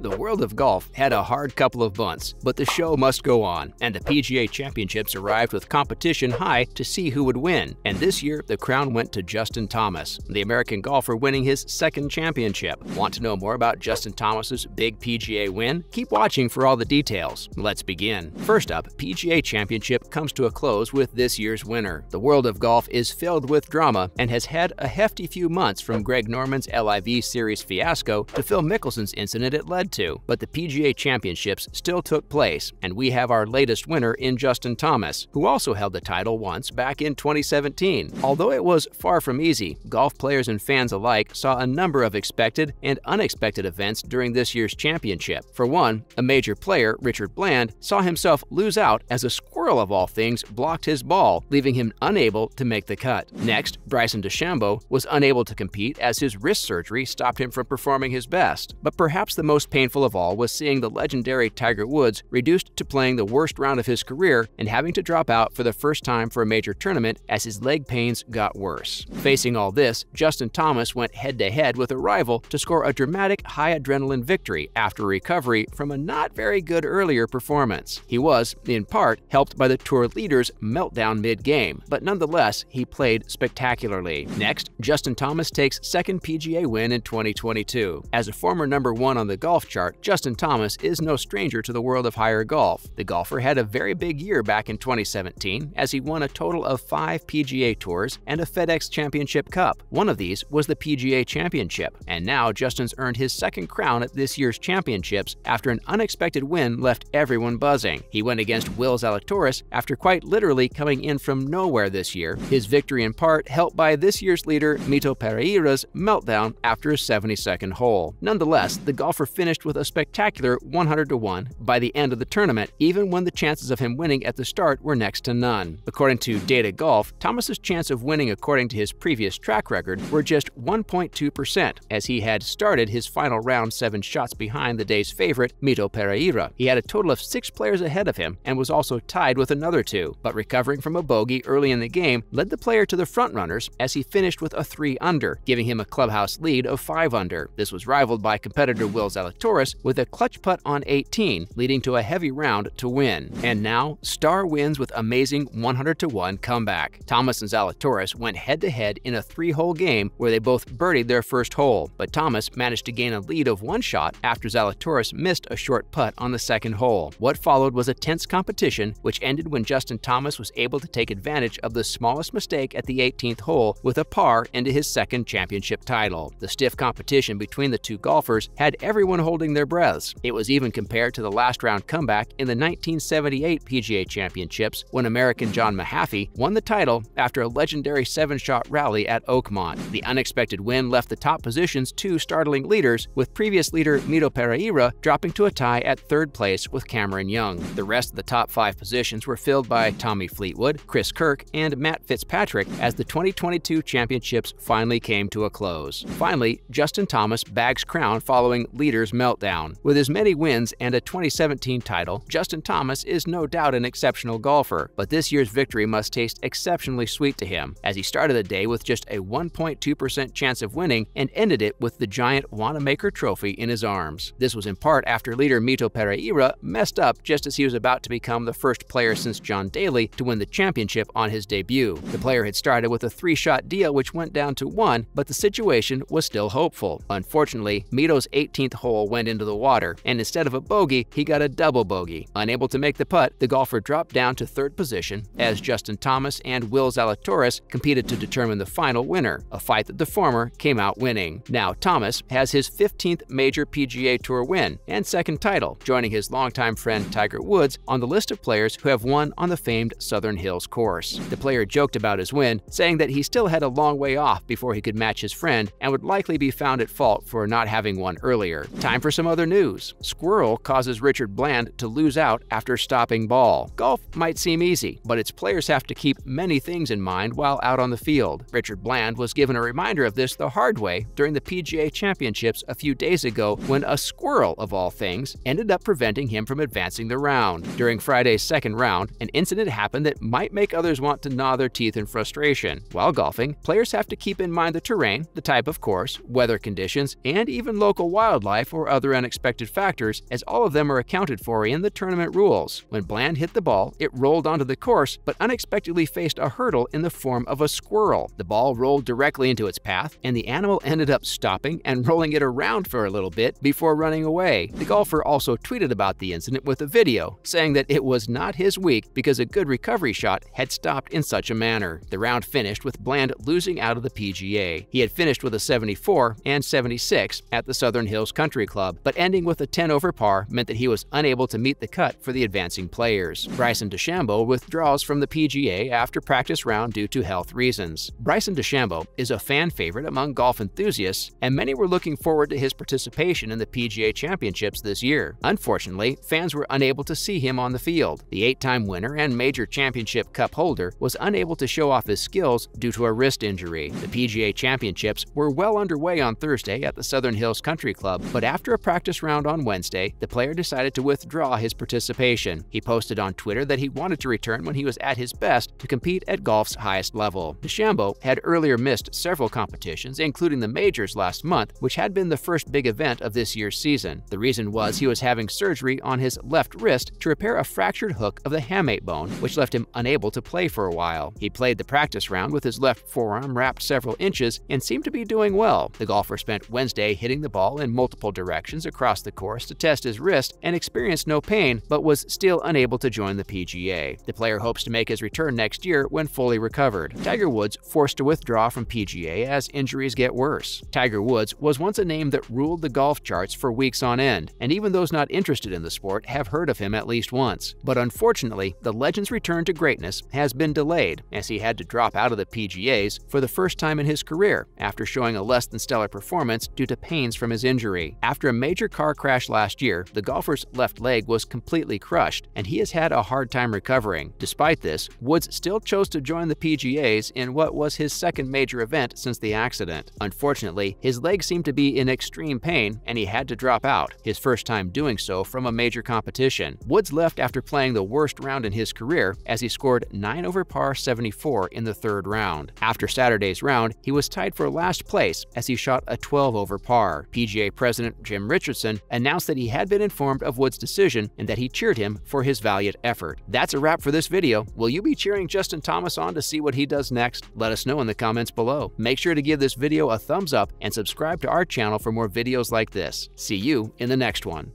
The world of golf had a hard couple of months, but the show must go on, and the PGA Championships arrived with competition high to see who would win. And this year, the crown went to Justin Thomas, the American golfer winning his second championship. Want to know more about Justin Thomas's big PGA win? Keep watching for all the details. Let's begin. First up, PGA Championship comes to a close with this year's winner. The world of golf is filled with drama and has had a hefty few months from Greg Norman's LIV Series fiasco to Phil Mickelson's incident it led to. But the PGA Championships still took place, and we have our latest winner in Justin Thomas, who also held the title once back in 2017. Although it was far from easy, golf players and fans alike saw a number of expected and unexpected events during this year's championship. For one, a major player, Richard Bland, saw himself lose out as a squirrel of all things blocked his ball, leaving him unable to make the cut. Next, Bryson DeChambeau was unable to compete as his wrist surgery stopped him from performing his best. But perhaps the most painful of all was seeing the legendary Tiger Woods reduced to playing the worst round of his career and having to drop out for the first time for a major tournament as his leg pains got worse. Facing all this, Justin Thomas went head-to-head with a rival to score a dramatic high-adrenaline victory after recovery from a not very good earlier performance. He was, in part, helped by the tour leader's meltdown mid-game, but nonetheless, he played spectacularly. Next, Justin Thomas takes second PGA win in 2022. As a former #1 on the golf chart, Justin Thomas is no stranger to the world of higher golf. The golfer had a very big year back in 2017 as he won a total of 5 PGA Tours and a FedEx Championship Cup. One of these was the PGA Championship, and now Justin's earned his second crown at this year's championships after an unexpected win left everyone buzzing. He went against Will Zalatoris after quite literally coming in from nowhere this year, his victory in part helped by this year's leader Mito Pereira's meltdown after a 72nd hole. Nonetheless, the golfer finished with a spectacular 100-1 by the end of the tournament, even when the chances of him winning at the start were next to none. According to Data Golf, Thomas's chance of winning according to his previous track record were just 1.2%, as he had started his final round 7 shots behind the day's favorite, Mito Pereira. He had a total of 6 players ahead of him and was also tied with another 2, but recovering from a bogey early in the game led the player to the frontrunners as he finished with a 3-under, giving him a clubhouse lead of 5-under. This was rivaled by competitor Will Zalatoris with a clutch putt on 18, leading to a heavy round to win. And now, Star wins with amazing 100-1 comeback. Thomas and Zalatoris went head-to-head in a 3-hole game where they both birdied their first hole, but Thomas managed to gain a lead of 1 shot after Zalatoris missed a short putt on the second hole. What followed was a tense competition, which ended when Justin Thomas was able to take advantage of the smallest mistake at the 18th hole with a par into his second championship title. The stiff competition between the two golfers had everyone holding their breaths. It was even compared to the last round comeback in the 1978 PGA Championships when American John Mahaffey won the title after a legendary 7-shot rally at Oakmont. The unexpected win left the top positions 2 startling leaders, with previous leader Mito Pereira dropping to a tie at 3rd place with Cameron Young. The rest of the top 5 positions were filled by Tommy Fleetwood, Kirk and Matt Fitzpatrick as the 2022 championships finally came to a close. Finally, Justin Thomas bags crown following leader's meltdown. With as many wins and a 2017 title, Justin Thomas is no doubt an exceptional golfer, but this year's victory must taste exceptionally sweet to him, as he started the day with just a 1.2% chance of winning and ended it with the giant Wanamaker trophy in his arms. This was in part after leader Mito Pereira messed up just as he was about to become the first player since John Daly to win the championship on his debut. The player had started with a 3-shot deal which went down to 1, but the situation was still hopeful. Unfortunately, Mito's 18th hole went into the water, and instead of a bogey, he got a double bogey. Unable to make the putt, the golfer dropped down to 3rd position as Justin Thomas and Will Zalatoris competed to determine the final winner, a fight that the former came out winning. Now Thomas has his 15th major PGA Tour win and second title, joining his longtime friend Tiger Woods on the list of players who have won on the famed Southern Hills course. The player joked about his win, saying that he still had a long way off before he could match his friend and would likely be found at fault for not having won earlier. Time for some other news. Squirrel causes Richard Bland to lose out after stopping ball. Golf might seem easy, but its players have to keep many things in mind while out on the field. Richard Bland was given a reminder of this the hard way during the PGA Championships a few days ago when a squirrel, of all things, ended up preventing him from advancing the round. During Friday's second round, an incident happened that might make others want to gnaw their teeth in frustration. While golfing, players have to keep in mind the terrain, the type of course, weather conditions, and even local wildlife or other unexpected factors, as all of them are accounted for in the tournament rules. When Bland hit the ball, it rolled onto the course but unexpectedly faced a hurdle in the form of a squirrel. The ball rolled directly into its path, and the animal ended up stopping and rolling it around for a little bit before running away. The golfer also tweeted about the incident with a video, saying that it was not his week because a good recovery shot had stopped in such a manner. The round finished with Bland losing out of the PGA. He had finished with a 74 and 76 at the Southern Hills Country Club, but ending with a 10 over par meant that he was unable to meet the cut for the advancing players. Bryson DeChambeau withdraws from the PGA after practice round due to health reasons. Bryson DeChambeau is a fan favorite among golf enthusiasts, and many were looking forward to his participation in the PGA Championships this year. Unfortunately, fans were unable to see him on the field. The 8-time winner and major championship cup holder was unable to show off his skills due to a wrist injury. The PGA Championships were well underway on Thursday at the Southern Hills Country Club, but after a practice round on Wednesday, the player decided to withdraw his participation. He posted on Twitter that he wanted to return when he was at his best to compete at golf's highest level. DeChambeau had earlier missed several competitions, including the majors last month, which had been the first big event of this year's season. The reason was he was having surgery on his left wrist to repair a fractured hook of the hamate bone, which left him unable to play for a while. He played the practice round with his left forearm wrapped several inches and seemed to be doing well. The golfer spent Wednesday hitting the ball in multiple directions across the course to test his wrist and experienced no pain, but was still unable to join the PGA. The player hopes to make his return next year when fully recovered. Tiger Woods forced to withdraw from PGA as injuries get worse. Tiger Woods was once a name that ruled the golf charts for weeks on end, and even those not interested in the sport have heard of him at least once. But unfortunately, the legend's return to greatness has been delayed, as he had to drop out of the PGAs for the first time in his career after showing a less than stellar performance due to pains from his injury. After a major car crash last year, the golfer's left leg was completely crushed, and he has had a hard time recovering. Despite this, Woods still chose to join the PGAs in what was his second major event since the accident. Unfortunately, his leg seemed to be in extreme pain, and he had to drop out, his first time doing so from a major competition. Woods left after playing the worst round in his career, as he scored 9 over par 74 in the third round. After Saturday's round, he was tied for last place as he shot a 12 over par. PGA President Jim Richardson announced that he had been informed of Woods' decision and that he cheered him for his valiant effort. That's a wrap for this video. Will you be cheering Justin Thomas on to see what he does next? Let us know in the comments below. Make sure to give this video a thumbs up and subscribe to our channel for more videos like this. See you in the next one.